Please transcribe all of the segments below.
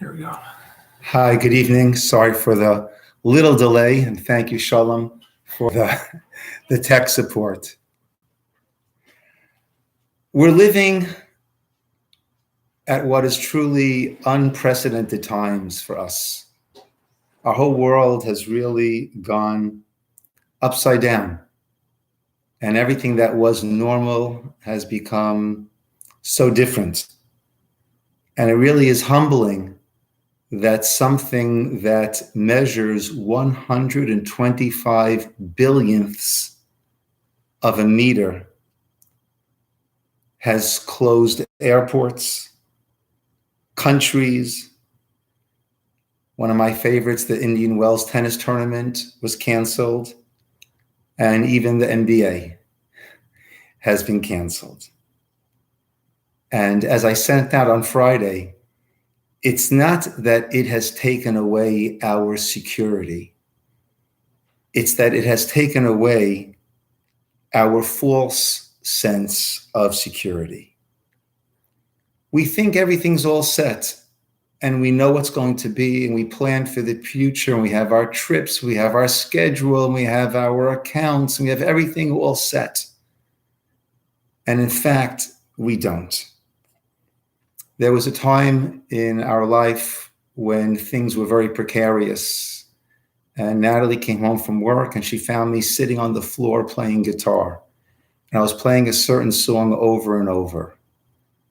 Here we go. Hi, good evening. Sorry for the little delay, and thank you, Shalom, for the tech support. We're living at what is truly unprecedented times for us. Our whole world has really gone upside down, and everything that was normal has become so different. And it really is humbling that something that measures 125 billionths of a meter has closed airports, countries. One of my favorites, the Indian Wells tennis tournament, was canceled, and even the NBA has been canceled. And as I sent out on Friday, it's not that it has taken away our security. It's that it has taken away our false sense of security. We think everything's all set and we know what's going to be and we plan for the future and we have our trips, we have our schedule, and we have our accounts, and we have everything all set. And in fact, we don't. There was a time in our life when things were very precarious, and Natalie came home from work and she found me sitting on the floor playing guitar. And I was playing a certain song over and over.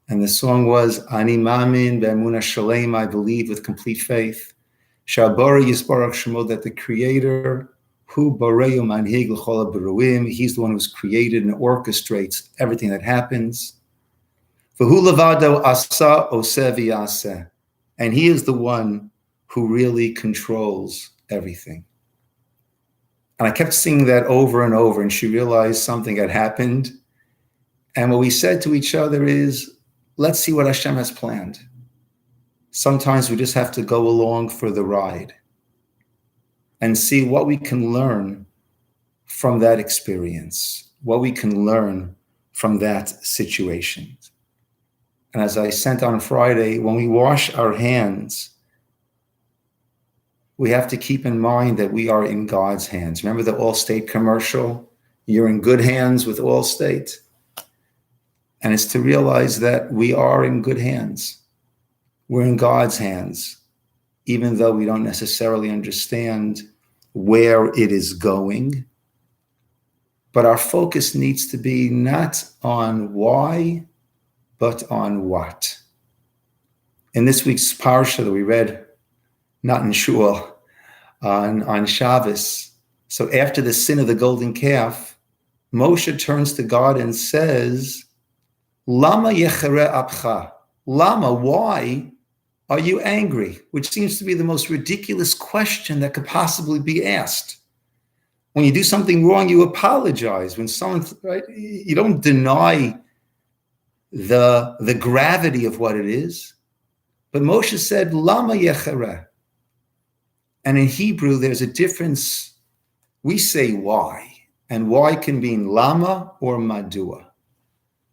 And the song was, Ani Mamin Be'emunah Shalem, I believe with complete faith. Shabara Yisbarach Shemo, that the Creator, Hu Bareyu Manhig L'chol HaBeruim, He's the one who's created and orchestrates everything that happens. V'hu levado asa oseh v'yaseh, and He is the one who really controls everything. And I kept singing that over and over, and she realized something had happened. And what we said to each other is, let's see what Hashem has planned. Sometimes we just have to go along for the ride and see what we can learn from that experience, what we can learn from that situation. And as I sent on Friday, when we wash our hands, we have to keep in mind that we are in God's hands. Remember the Allstate commercial? You're in good hands with Allstate. And it's to realize that we are in good hands. We're in God's hands, even though we don't necessarily understand where it is going. But our focus needs to be not on why, but on what. In this week's parsha that we read, not in Shul, on Shabbos, so after the sin of the golden calf, Moshe turns to God and says, Lama yechere apcha? Lama, why are you angry? Which seems to be the most ridiculous question that could possibly be asked. When you do something wrong, you apologize. When someone, right, you don't deny the gravity of what it is. But Moshe said, Lama yechere. And in Hebrew, there's a difference. We say why, and why can mean lama or madua.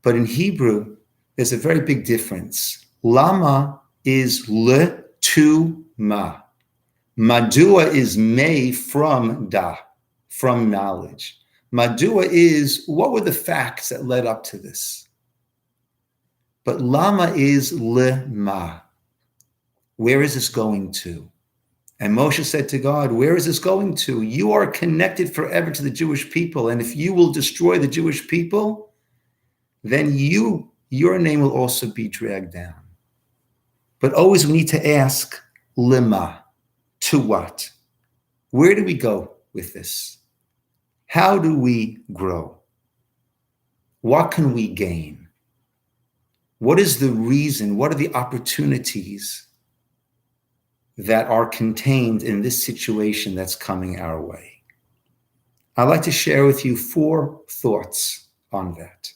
But in Hebrew, there's a very big difference. Lama is le to ma. Madua is me from da, from knowledge. Madua is, what were the facts that led up to this? But lama is le ma. Where is this going to? And Moshe said to God, where is this going to? You are connected forever to the Jewish people. And if you will destroy the Jewish people, then your name will also be dragged down. But always we need to ask, lima, to what? Where do we go with this? How do we grow? What can we gain? What is the reason? What are the opportunities that are contained in this situation that's coming our way? I'd like to share with you 4 thoughts on that.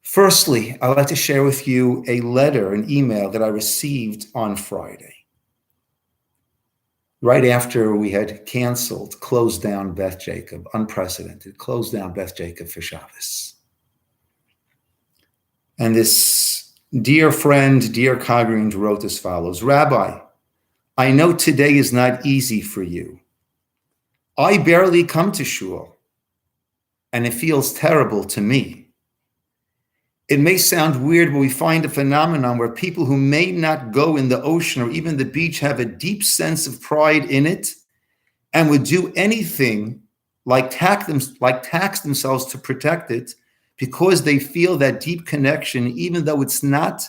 Firstly, I'd like to share with you a letter, an email that I received on Friday, right after we had closed down Beth Jacob, unprecedented, closed down Beth Jacob for Shabbos. And this Dear friend, dear congregant, wrote as follows: Rabbi, I know today is not easy for you. I barely come to shul, and it feels terrible to me. It may sound weird, but we find a phenomenon where people who may not go in the ocean or even the beach have a deep sense of pride in it and would do anything like tax themselves to protect it because they feel that deep connection, even though it's not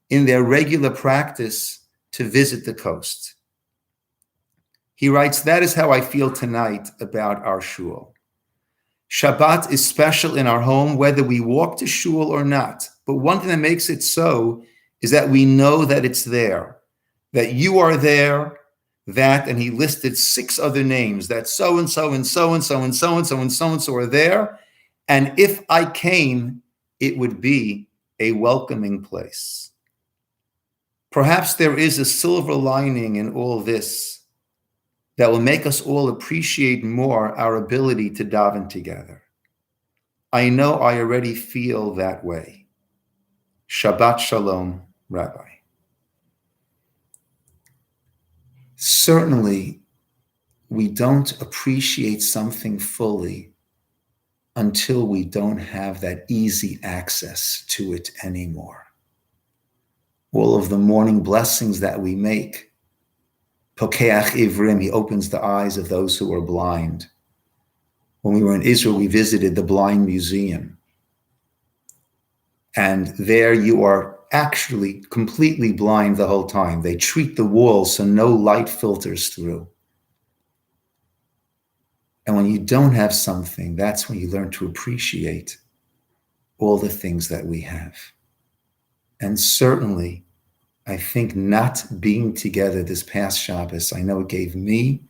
in their regular practice to visit the coast. He writes, that is how I feel tonight about our shul. Shabbat is special in our home, whether we walk to shul or not. But one thing that makes it so is that we know that it's there, that you are there, that, and he listed 6 other names, that so-and-so and so-and-so and so-and-so and so-and-so are there. And if I came, it would be a welcoming place. Perhaps there is a silver lining in all this that will make us all appreciate more our ability to daven together. I know I already feel that way. Shabbat Shalom, Rabbi. Certainly, we don't appreciate something fully until we don't have that easy access to it anymore. All of the morning blessings that we make, Pokeach Ivrim, he opens the eyes of those who are blind. When we were in Israel, we visited the Blind Museum. And there you are actually completely blind the whole time. They treat the walls so no light filters through. And when you don't have something, that's when you learn to appreciate all the things that we have. And certainly, I think not being together this past Shabbos, I know it gave me,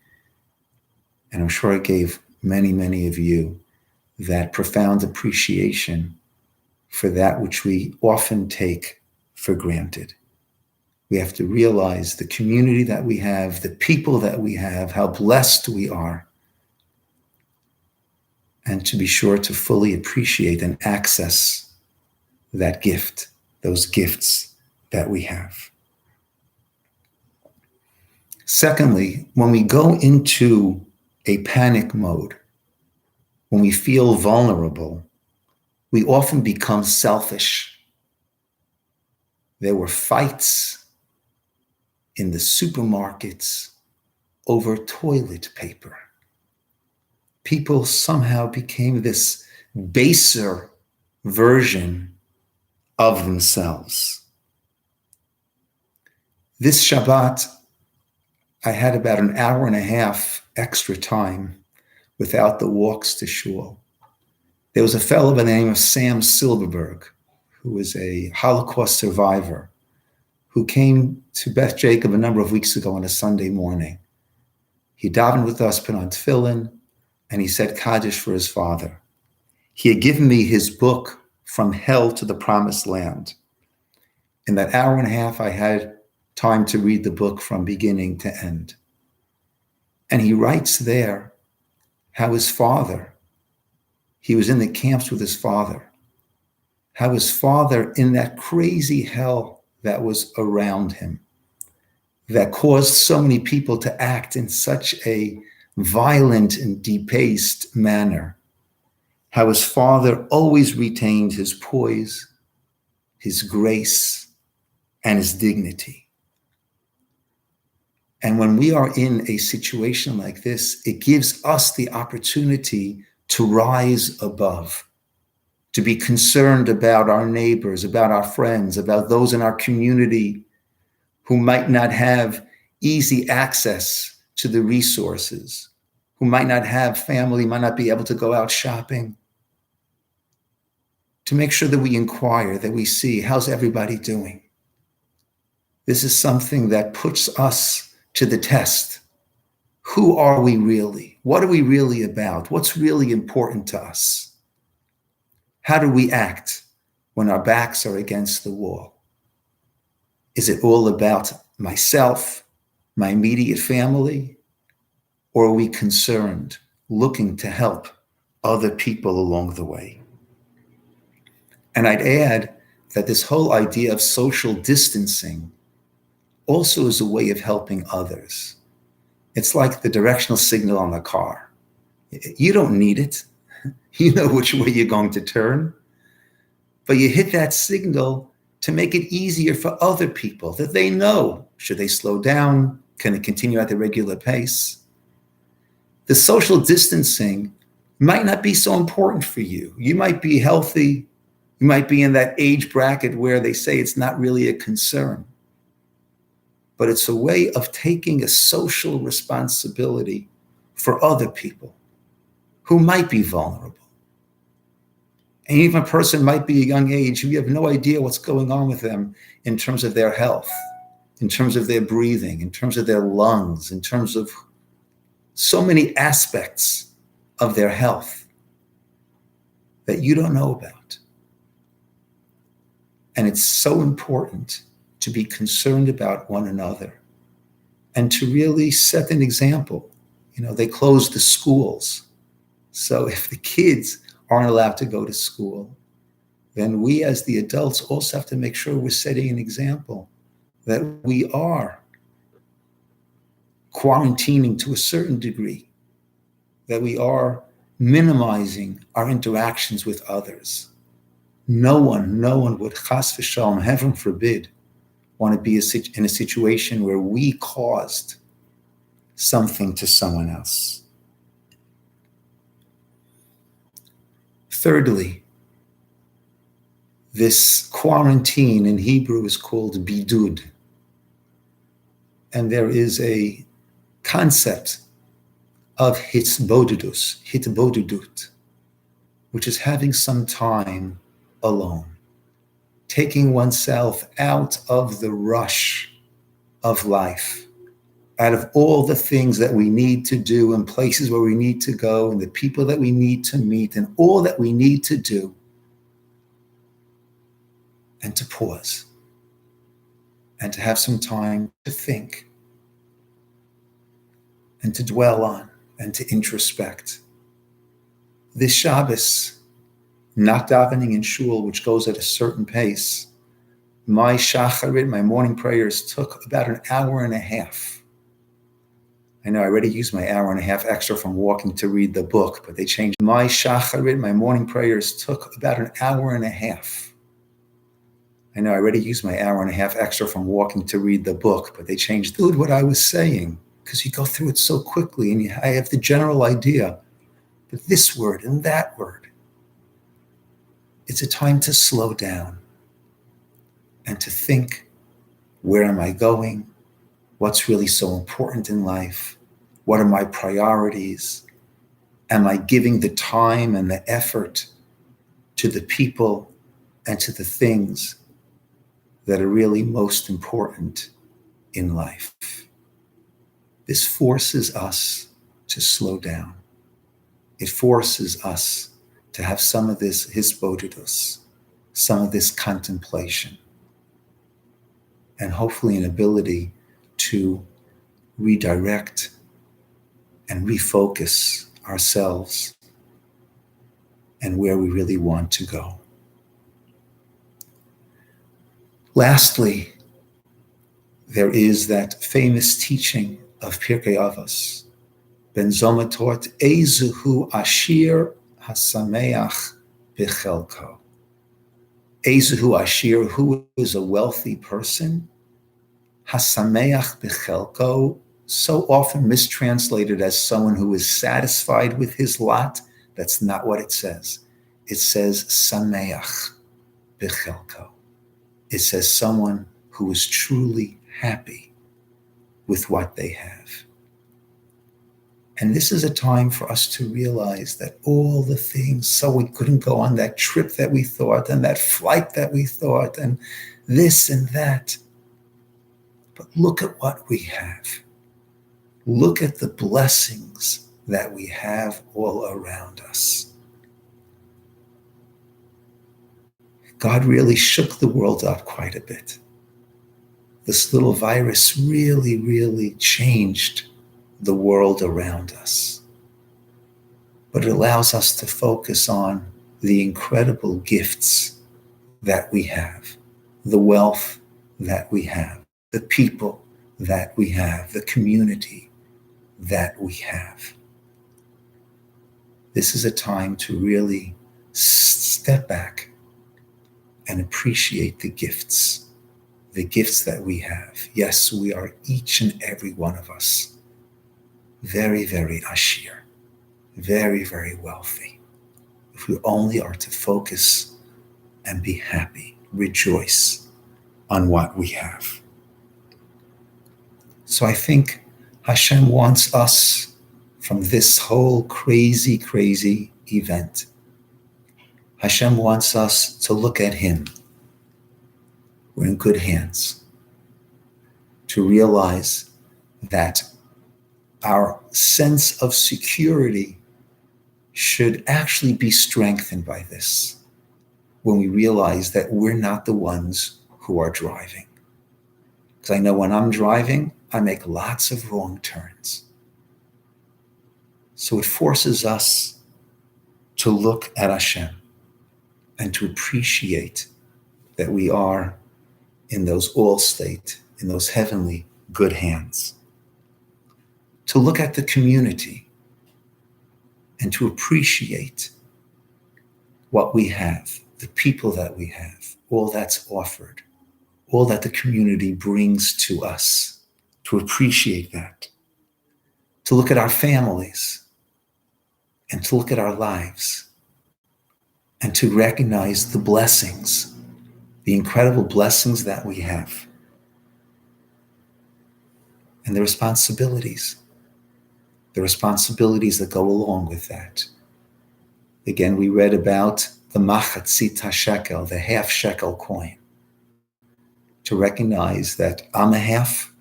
and I'm sure it gave many, many of you, that profound appreciation for that which we often take for granted. We have to realize the community that we have, the people that we have, how blessed we are, and to be sure to fully appreciate and access that gift, those gifts that we have. Secondly, when we go into a panic mode, when we feel vulnerable, we often become selfish. There were fights in the supermarkets over toilet paper. People somehow became this baser version of themselves. This Shabbat, I had about an hour and a half extra time without the walks to shul. There was a fellow by the name of Sam Silverberg, who was a Holocaust survivor, who came to Beth Jacob a number of weeks ago on a Sunday morning. He davened with us, put on tefillin, and he said Kaddish for his father. He had given me his book, From Hell to the Promised Land. In that hour and a half, I had time to read the book from beginning to end. And he writes there how his father, he was in the camps with his father, how his father in that crazy hell that was around him, that caused so many people to act in such a violent and debased manner, how his father always retained his poise, his grace, and his dignity. And when we are in a situation like this, it gives us the opportunity to rise above, to be concerned about our neighbors, about our friends, about those in our community who might not have easy access to the resources, who might not have family, might not be able to go out shopping. To make sure that we inquire, that we see, how's everybody doing? This is something that puts us to the test. Who are we really? What are we really about? What's really important to us? How do we act when our backs are against the wall? Is it all about myself, my immediate family? Or are we concerned, looking to help other people along the way? And I'd add that this whole idea of social distancing also is a way of helping others. It's like the directional signal on the car. You don't need it. You know which way you're going to turn. But you hit that signal to make it easier for other people, that they know, should they slow down? Can they continue at the regular pace? The social distancing might not be so important for you. You might be healthy. You might be in that age bracket where they say it's not really a concern. But it's a way of taking a social responsibility for other people who might be vulnerable. And even a person might be a young age, you have no idea what's going on with them in terms of their health, in terms of their breathing, in terms of their lungs, in terms of so many aspects of their health that you don't know about. And it's so important to be concerned about one another and to really set an example. You know, they closed the schools. So if the kids aren't allowed to go to school, then we as the adults also have to make sure we're setting an example, that we are quarantining to a certain degree, that we are minimizing our interactions with others. No one would, chas v'shalom, heaven forbid, want to be in a situation where we caused something to someone else. Thirdly, this quarantine in Hebrew is called bidud. And there is a concept of hitbodedut, which is having some time alone, taking oneself out of the rush of life, out of all the things that we need to do and places where we need to go and the people that we need to meet and all that we need to do, and to pause and to have some time to think and to dwell on and to introspect. This Shabbos, not davening in shul, which goes at a certain pace, my shacharit, my morning prayers, took about an hour and a half. I know I already used my hour and a half extra from walking to read the book, but they changed. My shacharit, my morning prayers, took about an hour and a half. I know I already used my hour and a half extra from walking to read the book, but they changed what I was saying, because you go through it so quickly and I have the general idea, but this word and that word, it's a time to slow down and to think, where am I going? What's really so important in life? What are my priorities? Am I giving the time and the effort to the people and to the things that are really most important in life? This forces us to slow down. It forces us to have some of this hisbodedus, some of this contemplation, and hopefully an ability to redirect and refocus ourselves and where we really want to go. Lastly, there is that famous teaching of Pirkei Avos. Ben Zoma taught, Ezuhu Ashir Hasameach Bichelko. Ezuhu Ashir, who is a wealthy person? Hasameach Bichelko, so often mistranslated as someone who is satisfied with his lot. That's not what it says. It says Sameach Bichelko. It says someone who is truly happy with what they have. And this is a time for us to realize that all the things, so we couldn't go on that trip that we thought and that flight that we thought and this and that. But look at what we have. Look at the blessings that we have all around us. God really shook the world up quite a bit. This little virus really changed the world around us. But it allows us to focus on the incredible gifts that we have, the wealth that we have, the people that we have, the community that we have. This is a time to really step back and appreciate the gifts that we have. Yes, we are, each and every one of us, very, very ashir, very, very wealthy. If we only are to focus and be happy, rejoice on what we have. So I think Hashem wants us, from this whole crazy, crazy event, Hashem wants us to look at Him. We're in good hands. To realize that our sense of security should actually be strengthened by this, when we realize that we're not the ones who are driving. Because I know when I'm driving, I make lots of wrong turns. So it forces us to look at Hashem and to appreciate that we are in those all state, in those heavenly good hands. To look at the community and to appreciate what we have, the people that we have, all that's offered, all that the community brings to us, to appreciate that. To look at our families and to look at our lives and to recognize the blessings, the incredible blessings that we have, and the responsibilities that go along with that. Again, we read about the machatzit shekel, the half shekel coin, to recognize that I'm a half,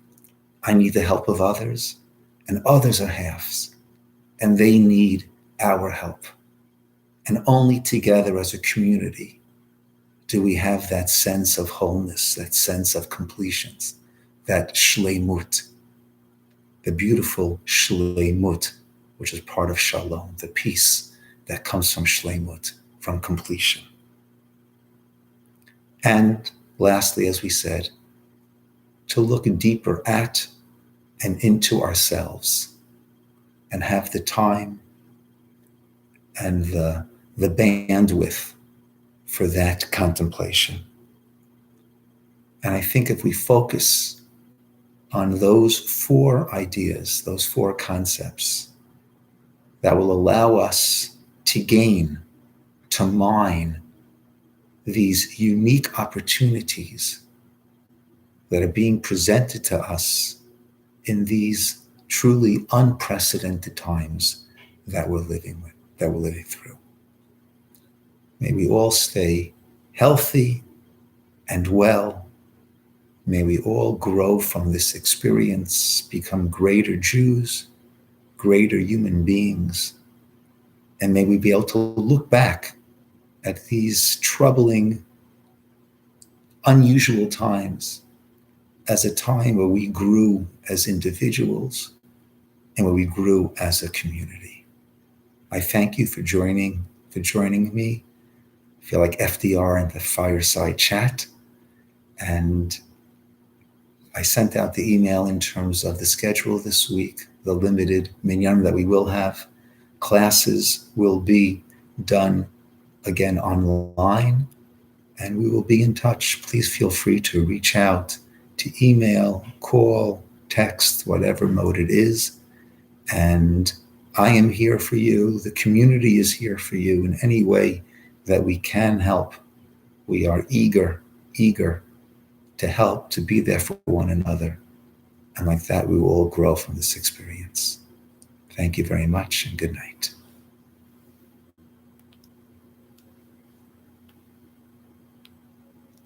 I need the help of others, and others are halves, and they need our help. And only together as a community do we have that sense of wholeness, that sense of completions, that shleimut, the beautiful shleimut, which is part of shalom, the peace that comes from shleimut, from completion. And lastly, as we said, to look deeper at and into ourselves and have the time and the bandwidth for that contemplation. And I think if we focus on those 4 ideas, those 4 concepts, that will allow us to gain, to mine these unique opportunities that are being presented to us in these truly unprecedented times that we're living through. May we all stay healthy and well. May we all grow from this experience, become greater Jews, greater human beings, and may we be able to look back at these troubling, unusual times as a time where we grew as individuals and where we grew as a community. I thank you for joining me. I feel like FDR in the fireside chat. And I sent out the email in terms of the schedule this week, the limited minyan that we will have. Classes will be done again online, and we will be in touch. Please feel free to reach out, to email, call, text, whatever mode it is. And I am here for you. The community is here for you in any way that we can help. We are eager to help, to be there for one another. And like that, we will all grow from this experience. Thank you very much and good night.